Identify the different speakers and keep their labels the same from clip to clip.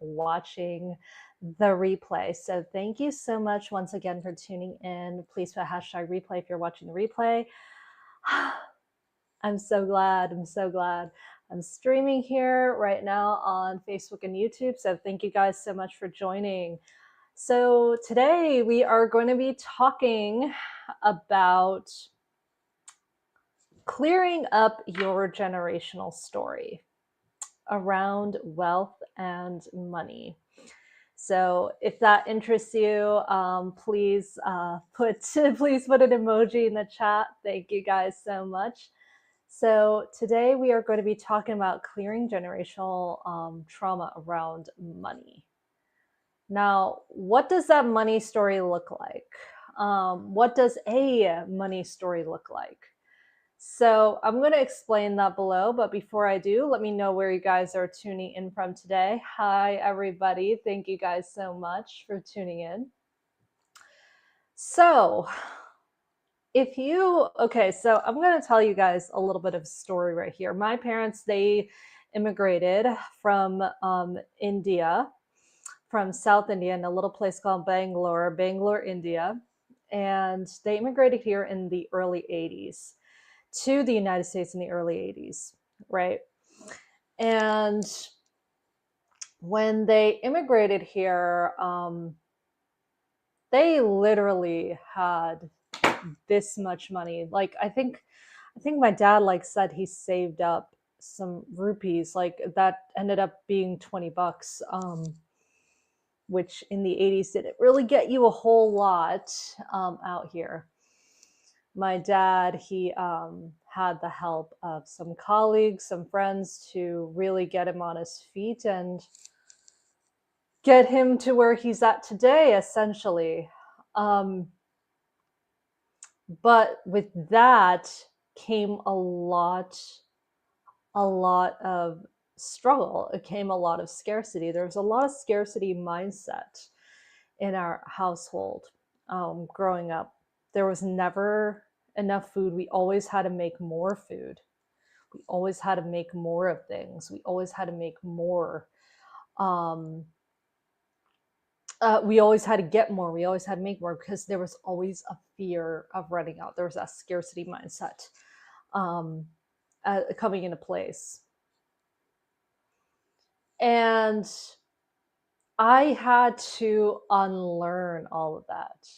Speaker 1: watching the replay. So thank you so much once again for tuning in. Please put hashtag replay if you're watching the replay. I'm so glad. I'm so glad. I'm streaming here right now on Facebook and YouTube. So thank you guys so much for joining. So today we are going to be talking about clearing up your generational story around wealth and money. So if that interests you, please put an emoji in the chat. Thank you guys so much. So today we are going to be talking about clearing generational trauma around money. Now, what does that money story look like? What does a money story look like? So I'm going to explain that below, but before I do, let me know where you guys are tuning in from today. Hi, everybody. Thank you guys so much for tuning in. So so I'm going to tell you guys a little bit of a story right here. My parents, they immigrated from India, from South India, in a little place called Bangalore, India. And they immigrated here in the early 80s. To the United States in the early 80s, right? And when they immigrated here, they literally had this much money. Like I think my dad said he saved up some rupees, like that ended up being $20, which in the 80s didn't really get you a whole lot out here. My dad, he had the help of some colleagues, some friends to really get him on his feet and get him to where he's at today, essentially. But with that came a lot of struggle. It came a lot of scarcity. There was a lot of scarcity mindset in our household growing up. There was never enough food. We always had to make more food. We always had to make more of things. We always had to make more. We always had to get more. We always had to make more because there was always a fear of running out. There was that scarcity mindset coming into place. And I had to unlearn all of that.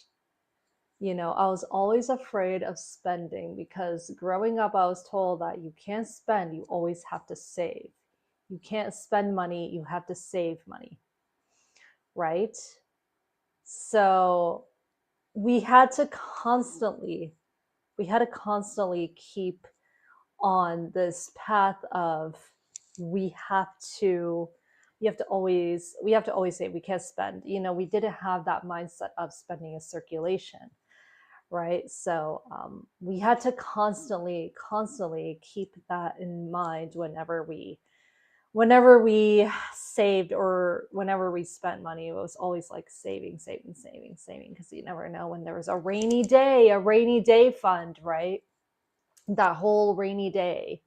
Speaker 1: You know, I was always afraid of spending because growing up, I was told that you can't spend, you always have to save. You can't spend money, you have to save money, right? So we had to constantly keep on this path of we have to always say we can't spend. You know, we didn't have that mindset of spending in circulation, right? So we had to constantly keep that in mind whenever we saved or whenever we spent money. It was always like saving, because you never know when there was a rainy day fund, right? That whole rainy day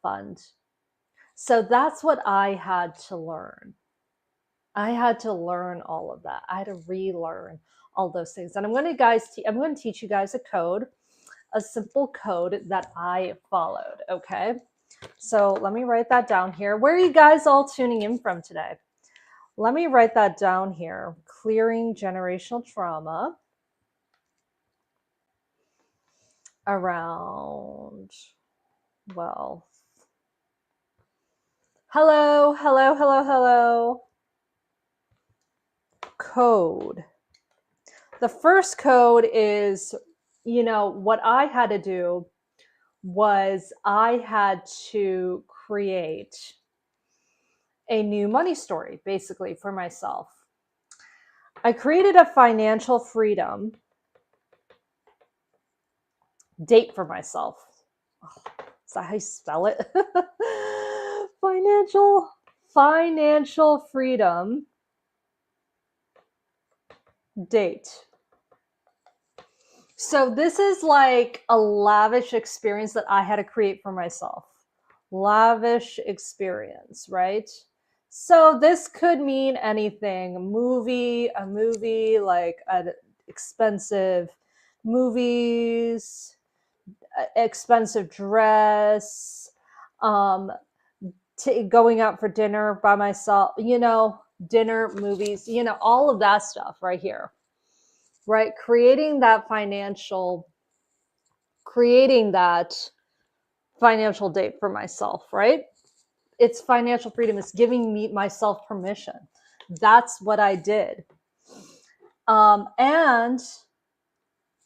Speaker 1: fund. So that's what I had to learn. I had to learn all of that. I had to relearn all those things. And I'm going to teach you guys a code, a simple code that I followed, okay? So let me write that down here. Where are you guys all tuning in from today? Let me write that down here. Clearing generational trauma around wealth. Hello. Code. The first code is, you know, what I had to do was I had to create a new money story, basically, for myself. I created a financial freedom date for myself. Oh, is that how you spell it? Financial freedom date. So this is like a lavish experience that I had to create for myself. Lavish experience, right? So this could mean anything. A movie, like expensive movies, expensive dress, going out for dinner by myself, dinner, movies, all of that stuff right here, right? Creating that financial date for myself, right? It's financial freedom. It's giving myself permission. That's what I did. And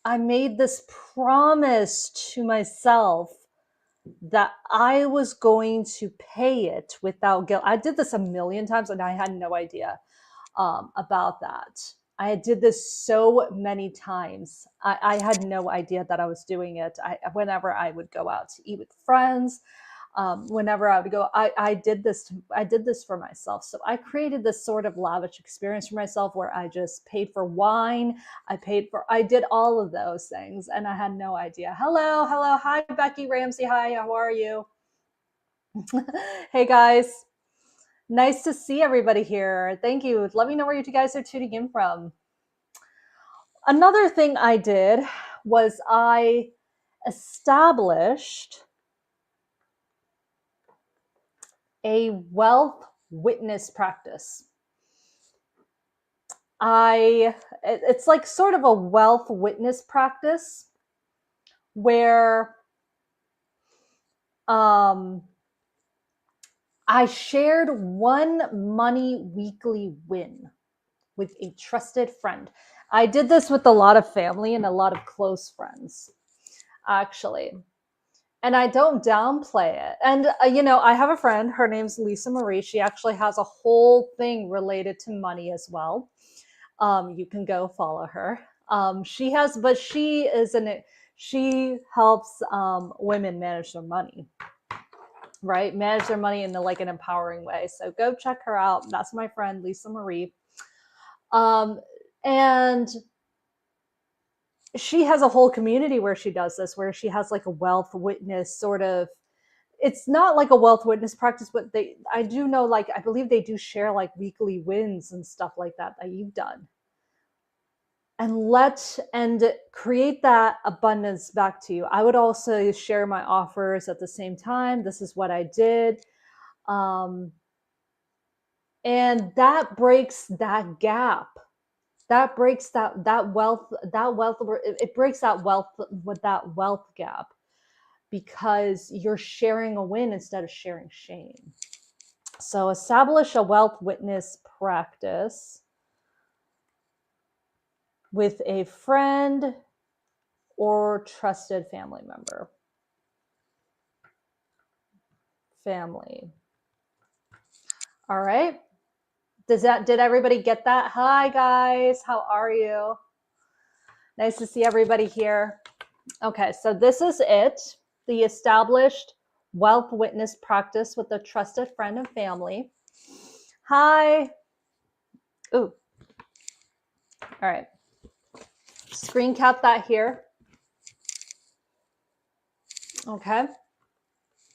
Speaker 1: I made this promise to myself that I was going to pay it without guilt. I did this a million times and I had no idea about that. I did this so many times. I had no idea that I was doing it. Whenever I would go out to eat with friends, whenever I would go, I did this for myself. So I created this sort of lavish experience for myself where I just paid for wine. I did all of those things and I had no idea. Hello. Hi, Becky Ramsey. Hi, how are you? Hey guys. Nice to see everybody here. Thank you. Let me know where you guys are tuning in from. Another thing I did was I established a wealth witness practice. It's like sort of a wealth witness practice where I shared one money weekly win with a trusted friend. I did this with a lot of family and a lot of close friends, actually. And I don't downplay it. And, I have a friend, her name's Lisa Marie. She actually has a whole thing related to money as well. You can go follow her. She helps women manage their money, right? Manage their money in an empowering way. So go check her out. That's my friend, Lisa Marie. And she has a whole community where she does this, where she has like a wealth witness sort of, it's not like a wealth witness practice, but I do know, I believe they do share like weekly wins and stuff like that you've done. And create that abundance back to you. I would also share my offers at the same time. This is what I did. And that breaks that gap. That breaks that wealth, it breaks that wealth gap, because you're sharing a win instead of sharing shame. So establish a wealth witness practice with a friend or trusted family member. All right. Did everybody get that? Hi guys, how are you? Nice to see everybody here. Okay, so this is it. The established wealth witness practice with a trusted friend and family. Hi. Ooh. All right. Screen cap that here. Okay.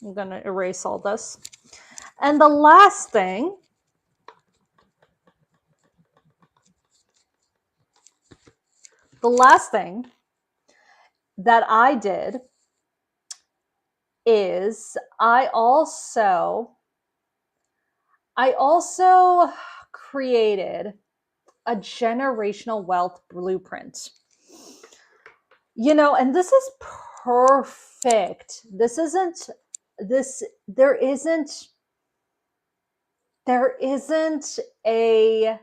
Speaker 1: I'm going to erase all this. And the last thing that I did is I also created a generational wealth blueprint. And this is perfect. There isn't a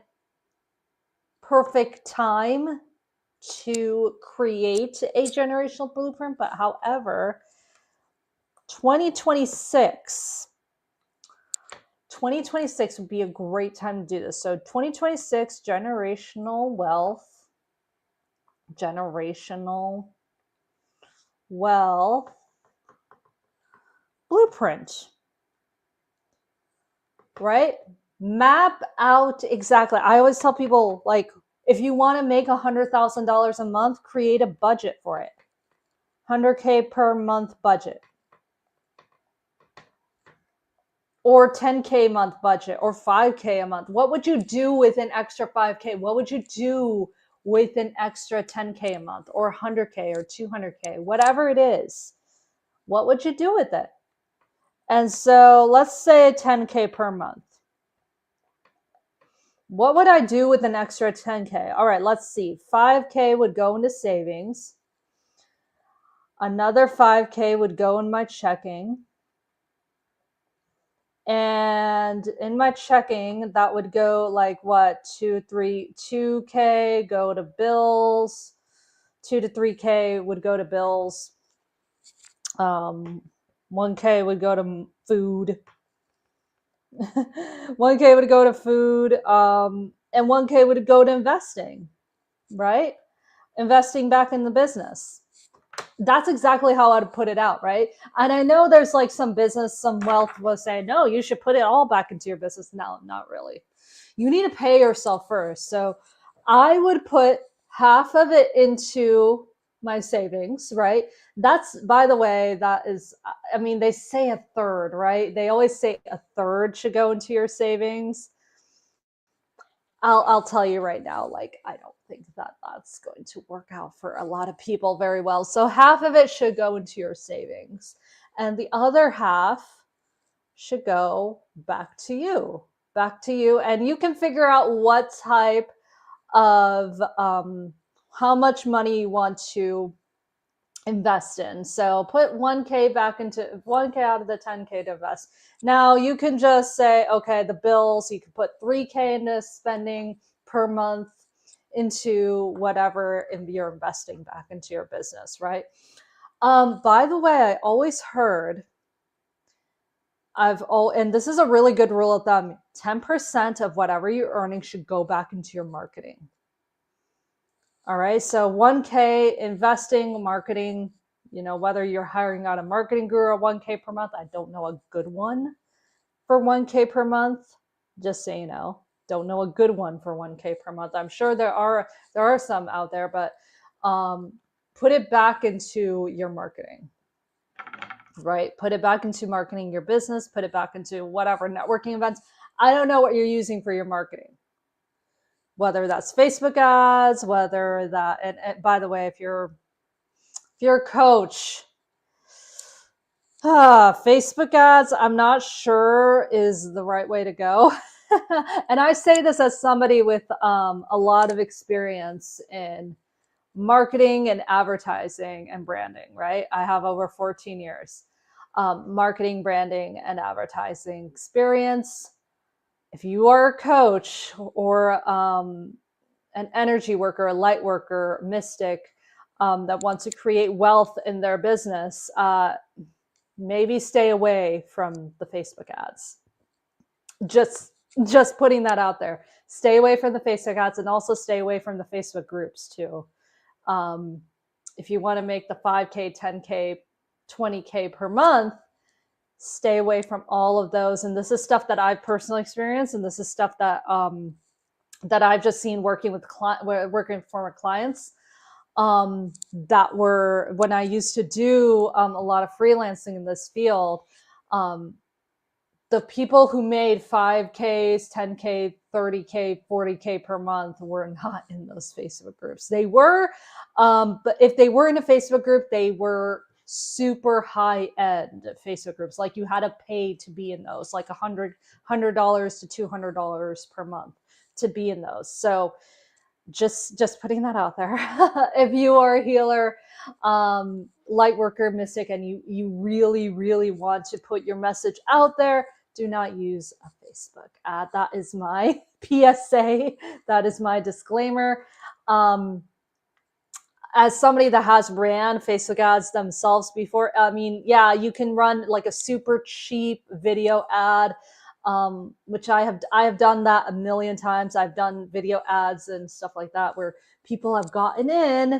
Speaker 1: perfect time to create a generational blueprint, but however, 2026 would be a great time to do this. So 2026 generational wealth blueprint, right? Map out exactly. I always tell people, if you want to make $100,000 a month, create a budget for it. 100K per month budget. or 10K a month budget or 5K a month? What would you do with an extra 5K? What would you do with an extra 10K a month or 100K or 200K, whatever it is? What would you do with it? And so let's say 10K per month. What would I do with an extra 10K? All right, let's see. 5K would go into savings. Another 5K would go in my checking. And in my checking, that would go like what, 2K go to bills, 2 to 3K would go to bills. 1K would go to food. 1K would go to food, and 1K would go to investing, right? Investing back in the business. That's exactly how I'd put it out, right? And I know there's like some business, some wealth will say, no, you should put it all back into your business. No, not really. You need to pay yourself first. So I would put half of it into my savings, right? That's, by the way, that is, I mean, they say a third, right? They always say a third should go into your savings. I'll tell you right now, like, I don't think that that's going to work out for a lot of people very well. So half of it should go into your savings, and the other half should go back to you, and you can figure out what type of how much money you want to invest in. So put 1K back into 1K out of the 10K to invest. Now you can just say, okay, the bills, you can put 3K into spending per month into whatever you're investing back into your business, right? By the way, I always heard and this is a really good rule of thumb, 10% of whatever you're earning should go back into your marketing. All right, so 1K investing, marketing, whether you're hiring out a marketing guru or 1K per month, I don't know a good one for 1K per month, just so you know. Don't know a good one for 1K per month. I'm sure there are some out there, but put it back into your marketing, right? Put it back into marketing your business, put it back into whatever networking events. I don't know what you're using for your marketing. Whether that's Facebook ads, whether that, and by the way, if you're a coach, Facebook ads, I'm not sure is the right way to go. And I say this as somebody with a lot of experience in marketing and advertising and branding, right? I have over 14 years marketing, branding, and advertising experience. If you are a coach or an energy worker, a light worker, mystic that wants to create wealth in their business, maybe stay away from the Facebook ads. Just putting that out there. Stay away from the Facebook ads, and also stay away from the Facebook groups too. If you want to make the 5K, 10K, 20K per month, stay away from all of those. And this is stuff that I've personally experienced, and this is stuff that that I've just seen working with former clients that were, when I used to do a lot of freelancing in this field, the people who made 5Ks, 10K, 30K, 40K per month were not in those Facebook groups. They were, but if they were in a Facebook group, they were super high end Facebook groups. Like you had to pay to be in those, like $100 to $200 per month to be in those. So just putting that out there. If you are a healer, light worker, mystic, and you really, really want to put your message out there, do not use a Facebook ad. That is my PSA. That is my disclaimer. As somebody that has ran Facebook ads themselves before, I mean, yeah, you can run like a super cheap video ad, which I have done that a million times. I've done video ads and stuff like that where people have drawn in,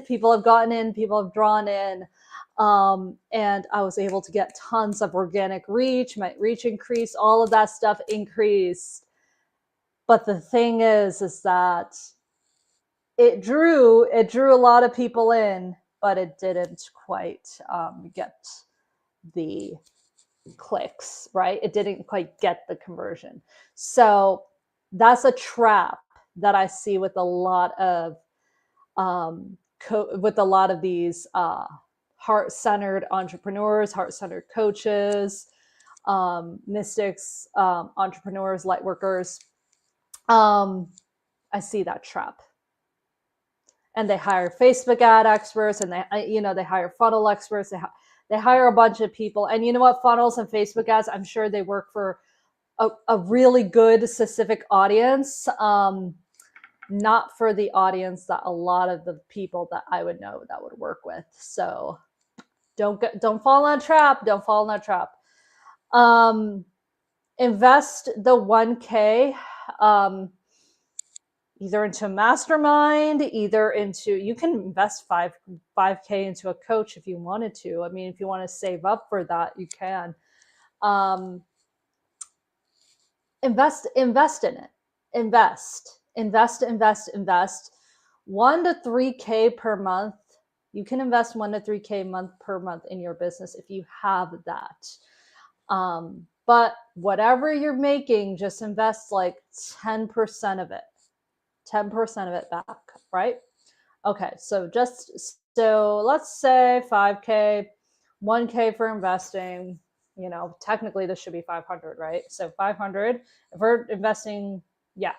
Speaker 1: and I was able to get tons of organic reach. My reach increased, all of that stuff increased. But the thing is that it drew a lot of people in, but it didn't quite get the clicks, right? It didn't quite get the conversion. So that's a trap that I see with a lot of these heart-centered entrepreneurs, heart-centered coaches, mystics, entrepreneurs, light workers. I see that trap. And they hire Facebook ad experts, and they hire funnel experts. They hire a bunch of people. And you know what? Funnels and Facebook ads, I'm sure they work for a really good specific audience, not for the audience that a lot of the people that I would know that would work with. So don't fall in that trap. Don't fall in that trap. Invest the 1K either into a mastermind, either into, you can invest 5K into a coach if you wanted to. I mean, if you want to save up for that, you can. Invest in it. Invest. 1 to 3K per month. You can invest 1 to 3K per month in your business if you have that. But whatever you're making, just invest like 10% of it. 10% of it back, right? Okay, so let's say 5K, 1K for investing. Technically this should be 500, right? So 500 if we're investing, yeah.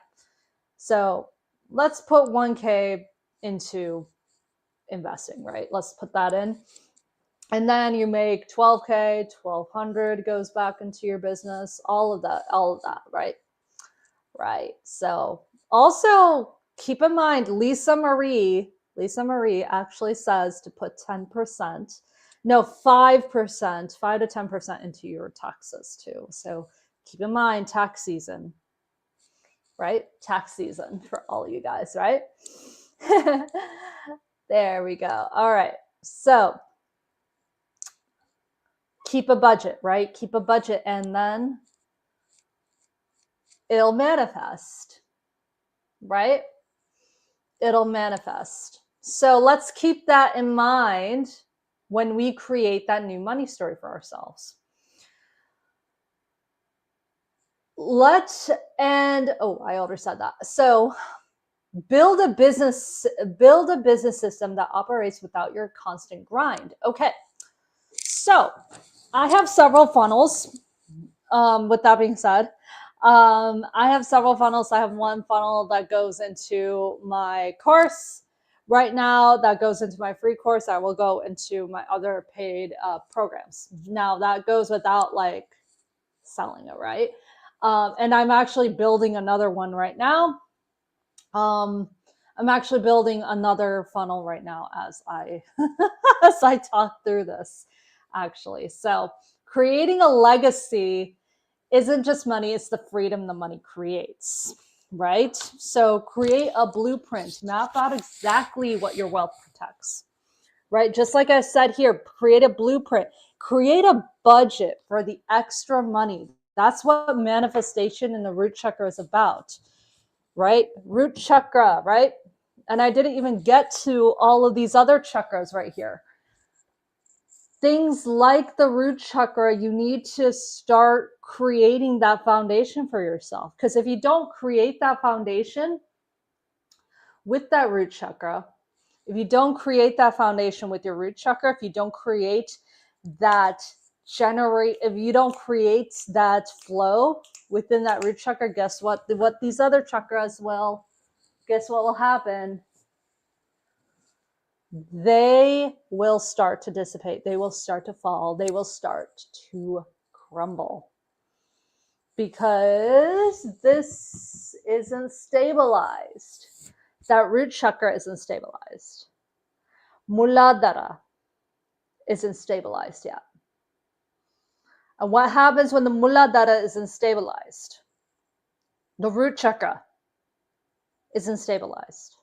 Speaker 1: So let's put 1K into investing, right? Let's put that in. And then you make 12K, 1200 goes back into your business, all of that, right? Right. So also keep in mind, Lisa Marie actually says to put 10%, no, 5%, 5 to 10% into your taxes too. So keep in mind, tax season, right? Tax season for all you guys, right? There we go. All right. So keep a budget, right? Keep a budget, and then it'll manifest, right? It'll manifest. So let's keep that in mind when we create that new money story for ourselves. I already said that. So build a business system that operates without your constant grind. Okay. So I have several funnels. With that being said, I have several funnels. I have one funnel that goes into my course right now, that goes into my free course. I will go into my other paid programs. Now that goes without like selling it, right? And I'm actually building another one right now. I'm actually building another funnel right now as I as I talk through this, actually. So creating a legacy isn't just money, it's the freedom the money creates, right? So create a blueprint, map out exactly what your wealth protects, right? Just like I said here, create a blueprint, create a budget for the extra money. That's what manifestation in the root chakra is about, right? Root chakra, right? And I didn't even get to all of these other chakras right here. Things like the root chakra, you need to start creating that foundation for yourself. Because if you don't create that foundation with that root chakra, if you don't create that foundation with your root chakra, if you don't create that if you don't create that flow within that root chakra, guess what? What these other chakras will, guess what will happen? They will start to dissipate. They will start to fall. They will start to crumble because this isn't stabilized. That root chakra isn't stabilized. Muladhara isn't stabilized yet. And what happens when the Muladhara isn't stabilized? The root chakra isn't stabilized.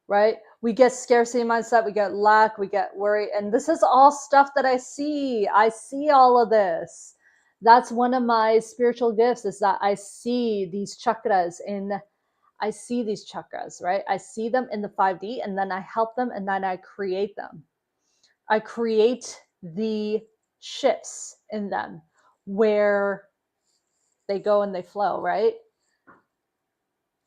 Speaker 1: Right? We get scarcity mindset, we get lack, we get worry. And this is all stuff that I see. I see all of this. That's one of my spiritual gifts, is that I see these chakras right? I see them in the 5D, and then I help them, and then I create them. I create the shifts in them where they go and they flow, right?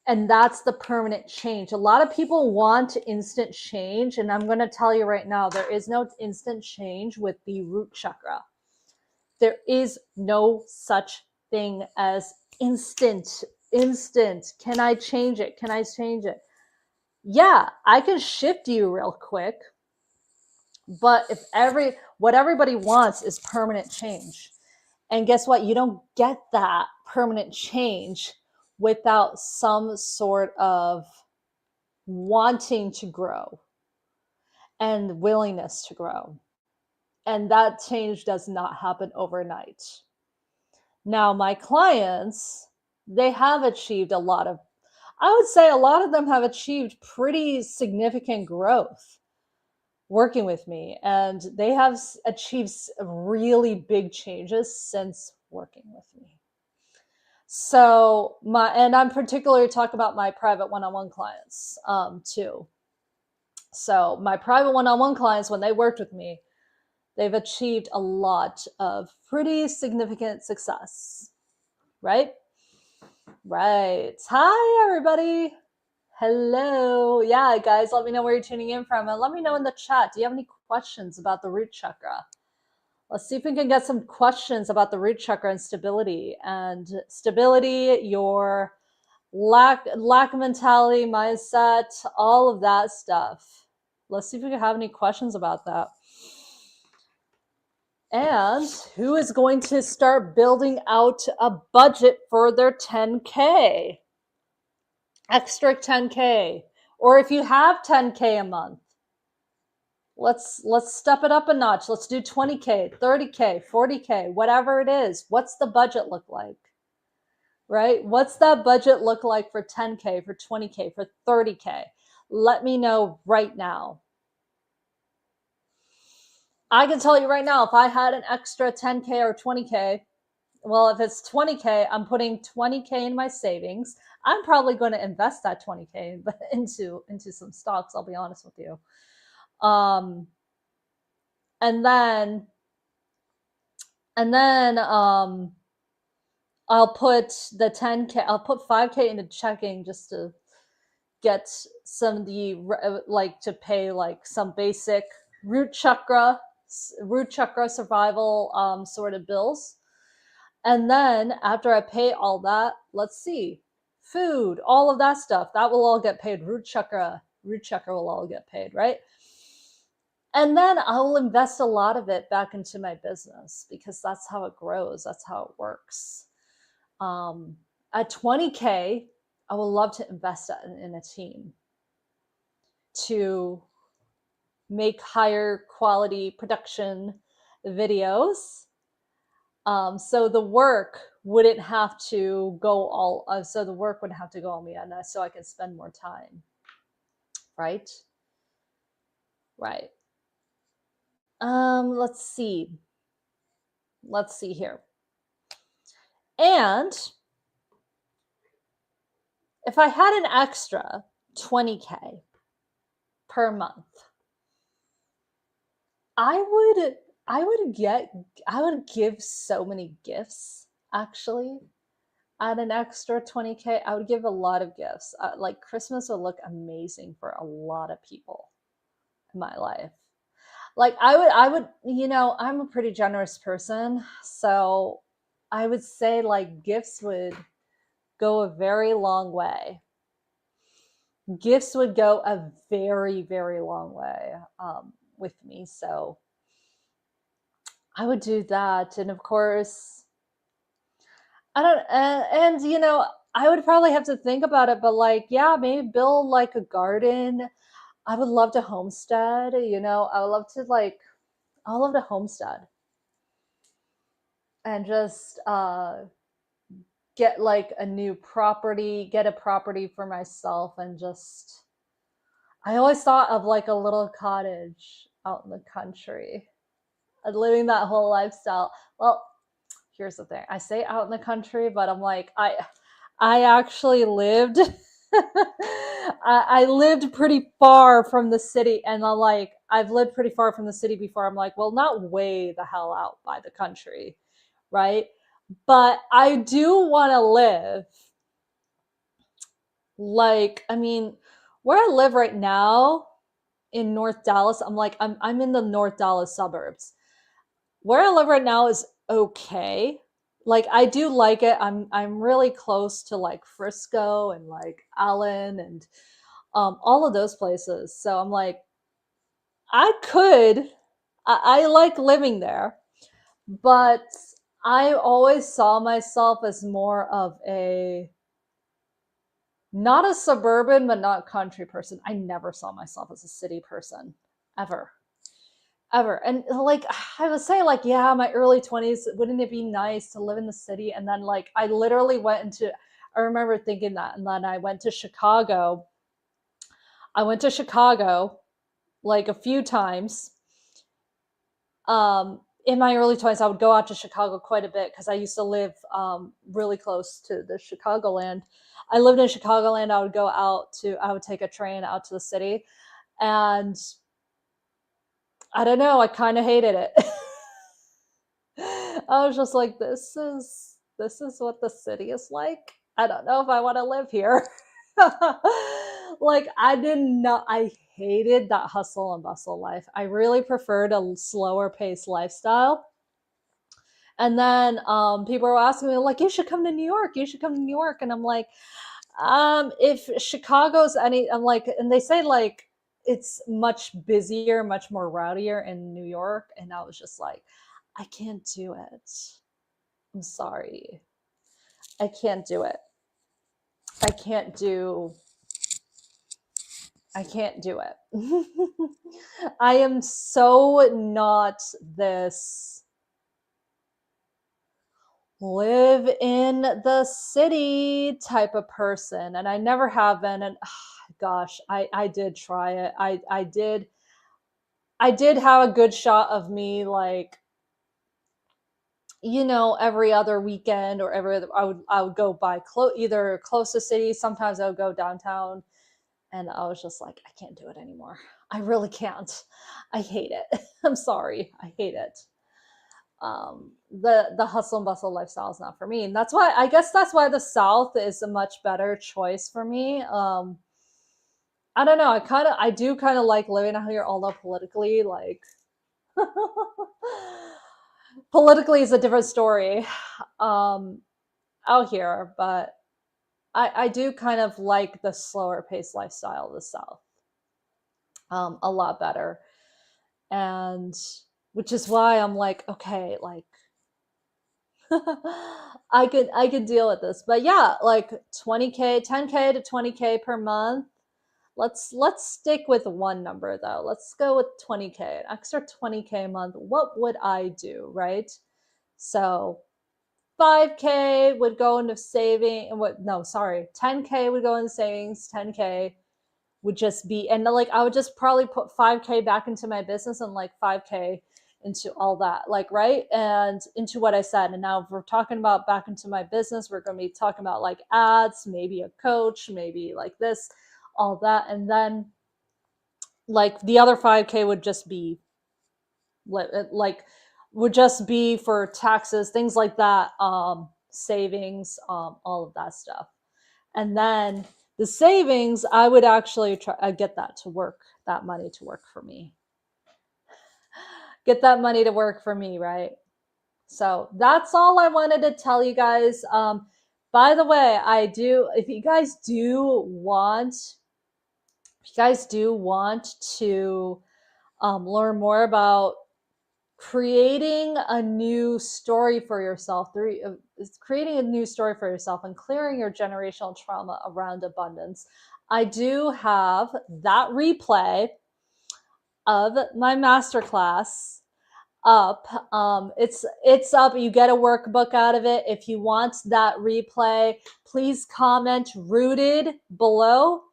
Speaker 1: And that's the permanent change. A lot of people want instant change. And I'm going to tell you right now, there is no instant change with the root chakra. There is no such thing as instant. Can I change it? Can I change it? Yeah, I can shift you real quick. But if what everybody wants is permanent change. And guess what? You don't get that permanent change without some sort of wanting to grow and willingness to grow. And that change does not happen overnight. Now, my clients, they have achieved I would say a lot of them have achieved pretty significant growth working with me. And they have achieved really big changes since working with me. So and I'm particularly talking about my private one-on-one clients too. So my private one-on-one clients, when they worked with me, they've achieved a lot of pretty significant success, right? Right. Hi, everybody. Hello. Yeah, guys, let me know where you're tuning in from. And let me know in the chat, do you have any questions about the root chakra? Let's see if we can get some questions about the root chakra and stability. And stability, your lack of mentality, mindset, all of that stuff. Let's see if we can have any questions about that. And who is going to start building out a budget for their 10K? Extra 10K. Or if you have 10K a month, let's step it up a notch. Let's do 20K, 30K, 40K, whatever it is. What's the budget look like? Right? What's that budget look like for 10K, for 20K, for 30K? Let me know right now. I can tell you right now, if I had an extra 10K or 20K, well, if it's 20K, I'm putting 20K in my savings. I'm probably going to invest that 20K into some stocks, I'll be honest with you. And then I'll put the 10K, I'll put 5K into checking just to get some of the, like, to pay like some basic root chakra survival sort of bills. And then after I pay all that, let's see, food, all of that stuff, that will all get paid. Root chakra will all get paid, right? And then I will invest a lot of it back into my business because that's how it grows. That's how it works. At 20K, I would love to invest that in a team to make higher quality production videos. So the work wouldn't have to go on me, and so I can spend more time. Right? Right. Let's see here. And if I had an extra 20K per month, I would give so many gifts, actually. At an extra 20K, I would give a lot of gifts. Like Christmas would look amazing for a lot of people in my life. Like I would, I'm a pretty generous person. So I would say like gifts would go a very long way. Gifts would go a very, very long way with me. So I would do that. And of course, I would probably have to think about it, but like, yeah, maybe build like a garden. I would love to homestead, I would love to homestead and just get like a property for myself, and just, I always thought of like a little cottage out in the country and living that whole lifestyle. Well, here's the thing. I say out in the country, but I'm like, I actually lived, I lived pretty far from the city, and I'm like, I've lived pretty far from the city before. I'm like, well, not way the hell out by the country, right? But I do want to live like, I mean, where I live right now in North Dallas, I'm in the North Dallas suburbs. Where I live right now is okay. Like I do like it. I'm really close to like Frisco and like Allen and all of those places. So I'm like, I could, I like living there, but I always saw myself as more of a not a suburban but not country person. I never saw myself as a city person ever. Ever. And like I was saying, like, yeah, my early 20s, wouldn't it be nice to live in the city? And then like I literally went into, I remember thinking that, and then I went to Chicago. I went to Chicago like a few times. In my early 20s, I would go out to Chicago quite a bit because I used to live really close to the Chicagoland. I lived in Chicagoland. I would take a train out to the city. And I don't know, I kind of hated it. I was just like, this is what the city is like. I don't know if I want to live here. Like I hated that hustle and bustle life. I really preferred a slower paced lifestyle. And then people were asking me like, you should come to New York. You should come to New York. And I'm like, if Chicago's any, I'm like, and they say like it's much busier, much more rowdier in New York. And I was just like, I can't do it. I'm sorry. I can't do it. I can't do I can't do it. I am so not this live in the city type of person, and I never have been. And gosh, I did try it. I did have a good shot of me like, every other weekend or every other, I would go by either close to city. Sometimes I would go downtown, and I was just like, I can't do it anymore. I really can't. I hate it. I'm sorry. I hate it. The hustle and bustle lifestyle is not for me, and that's why, I guess that's why the South is a much better choice for me. I don't know. I do kind of like living out here, although politically, like, politically is a different story out here, but I do kind of like the slower paced lifestyle of the South a lot better. And which is why I'm like, okay, like I could deal with this. But yeah, like 20K, 10K to 20K per month. Let's stick with one number though. Let's go with 20K, an extra 20K a month. What would I do, right? So 5K would go into saving, and what, no, sorry, 10K would go into savings, 10K would just be, and like I would just probably put 5K back into my business and like 5K into all that, like, right, and into what I said. And now if we're talking about back into my business, we're going to be talking about like ads, maybe a coach, maybe like this, all that. And then like the other 5K would just be like would just be for taxes, things like that, savings, all of that stuff. And then the savings, I would actually try get that to work, that money to work for me. Get that money to work for me, right? So that's all I wanted to tell you guys. By the way, if you guys do want, to learn more about creating a new story for yourself, creating a new story for yourself and clearing your generational trauma around abundance, I do have that replay of my masterclass up. It's up. You get a workbook out of it. If you want that replay, please comment rooted below.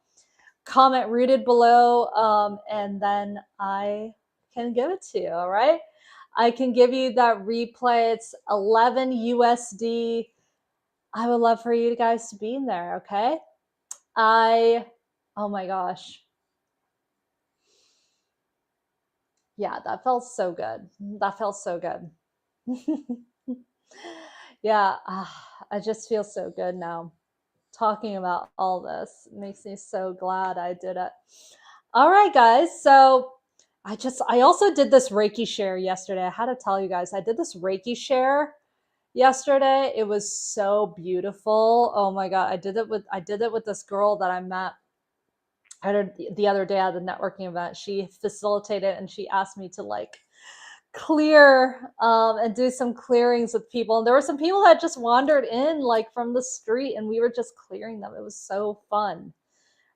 Speaker 1: And then I can give it to you. All right. I can give you that replay. It's 11 USD. I would love for you guys to be in there. Okay. Oh my gosh. Yeah, that felt so good. That felt so good. Yeah, I just feel so good now. Talking about all this makes me so glad I did it. All right, guys. So I also did this Reiki share yesterday. I had to tell you guys, I did this Reiki share yesterday. It was so beautiful. Oh my God. I did it with this girl that I met the other day at the networking event. She facilitated and she asked me to like clear and do some clearings with people. And there were some people that just wandered in like from the street and we were just clearing them. It was so fun,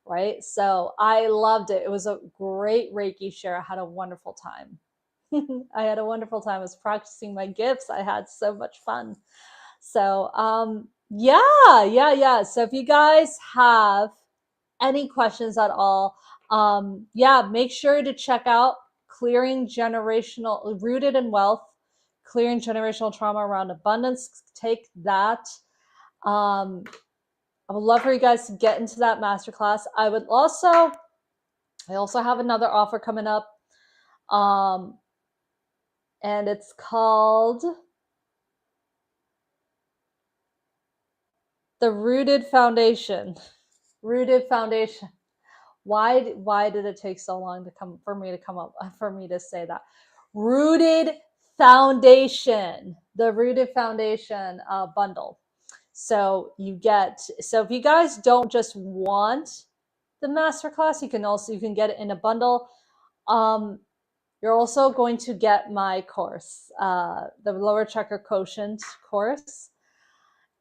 Speaker 1: right? So I loved it. It was a great Reiki share. I had a wonderful time. I had a wonderful time. I was practicing my gifts. I had so much fun. So yeah. So if you guys have any questions at all, yeah, make sure to check out Clearing Generational, Rooted in Wealth, Clearing Generational Trauma Around Abundance. Take that. I would love for you guys to get into that masterclass. I also have another offer coming up. And it's called the Rooted Foundation. Rooted Foundation. Why did it take so long for me to say that? Rooted Foundation, the Rooted Foundation bundle. So if you guys don't just want the masterclass, you can get it in a bundle. You're also going to get my course, the Lower Chakra Quotient course,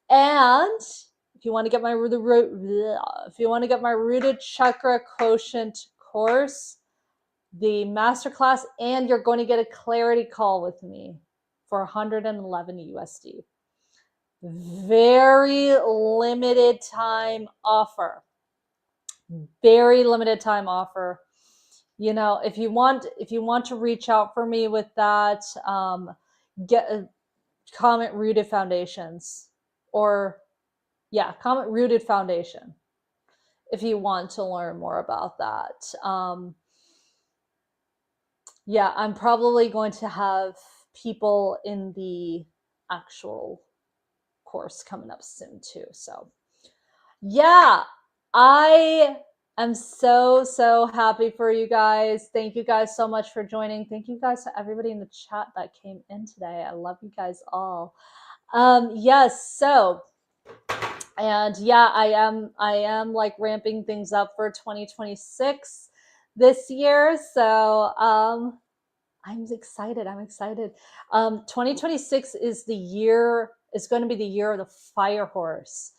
Speaker 1: and if you want to get my Rooted Chakra Quotient course, the masterclass, and you're going to get a clarity call with me for 111 USD. Very limited time offer. Very limited time offer. You know, if you want to reach out for me with that, comment Rooted Foundations, or comment Rooted Foundation if you want to learn more about that. Yeah, I'm probably going to have people in the actual course coming up soon too. So yeah, I am so happy for you guys. Thank you guys so much for joining. Thank you guys to everybody in the chat that came in today. I love you guys all. Yes, so, and yeah, I am like ramping things up for 2026 this year. So I'm excited. 2026 is going to be the year of the fire horse.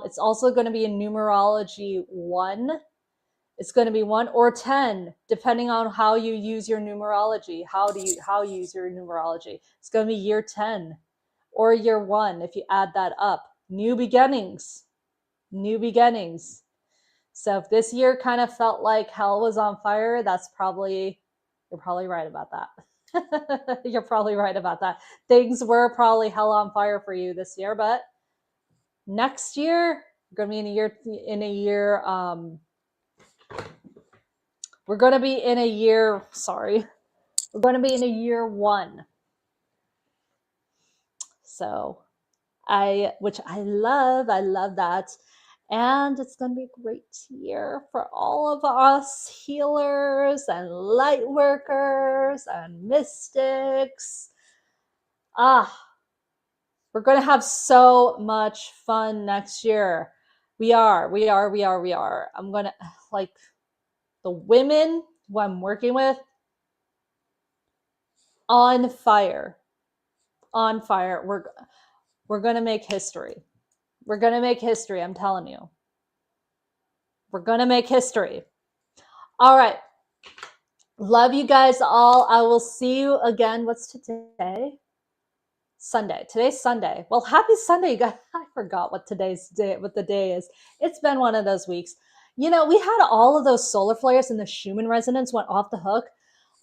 Speaker 1: It's also going to be in numerology 1. It's going to be 1 or 10, depending on how you use your numerology. How you use your numerology. It's going to be year 10 or year 1 if you add that up. New beginnings. So if this year kind of felt like hell was on fire, you're probably right about that. You're probably right about that. Things were probably hell on fire for you this year, but next year, we're going to be we're going to be in a year 1. So which I love that. And it's going to be a great year for all of us healers and light workers and mystics. We're going to have so much fun next year. We are. I'm going to, like, the women who I'm working with, on fire. We're going to make history. I'm telling you. We're going to make history. All right. Love you guys all. I will see you again. What's today? Sunday. Today's Sunday. Well, happy Sunday, you guys. I forgot what the day is. It's been one of those weeks. You know, we had all of those solar flares and the Schumann resonance went off the hook.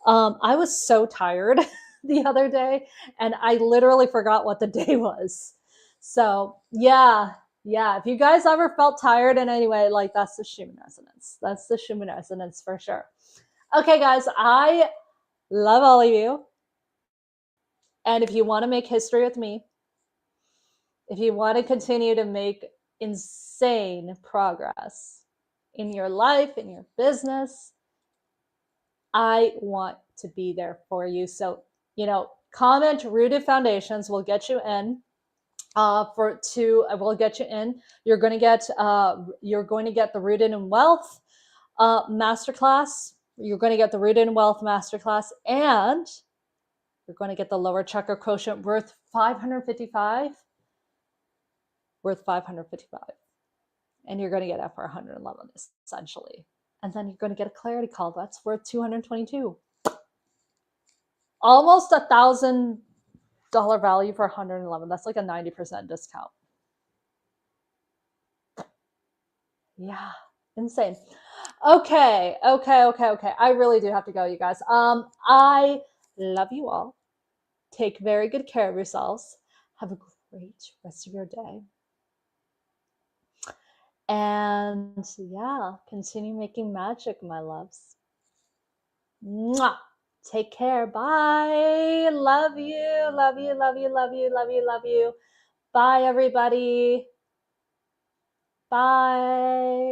Speaker 1: I was so tired the other day and I literally forgot what the day was. So yeah. If you guys ever felt tired in any way, like, that's the Schumann resonance. That's the Schumann resonance for sure. Okay, guys, I Love all of you. And if you want to make history with me, if you want to continue to make insane progress in your life, in your business, I want to be there for you. So, comment Rooted Foundations will get you in. We'll get you in. You're going to get the Rooted in Wealth masterclass. You're going to get the Rooted in Wealth masterclass, and you're going to get the lower chakra quotient worth 555. And you're going to get it for 111 essentially. And then you're going to get a clarity call that's worth 222. Almost $1,000 value for 111. That's like a 90% discount. Yeah, insane. Okay. I really do have to go, you guys. I love you all. Take very good care of yourselves. Have a great rest of your day. And yeah, continue making magic, my loves. Mwah. Take care. Bye. Love you. Love you. Love you. Love you. Love you. Love you. Bye, everybody. Bye.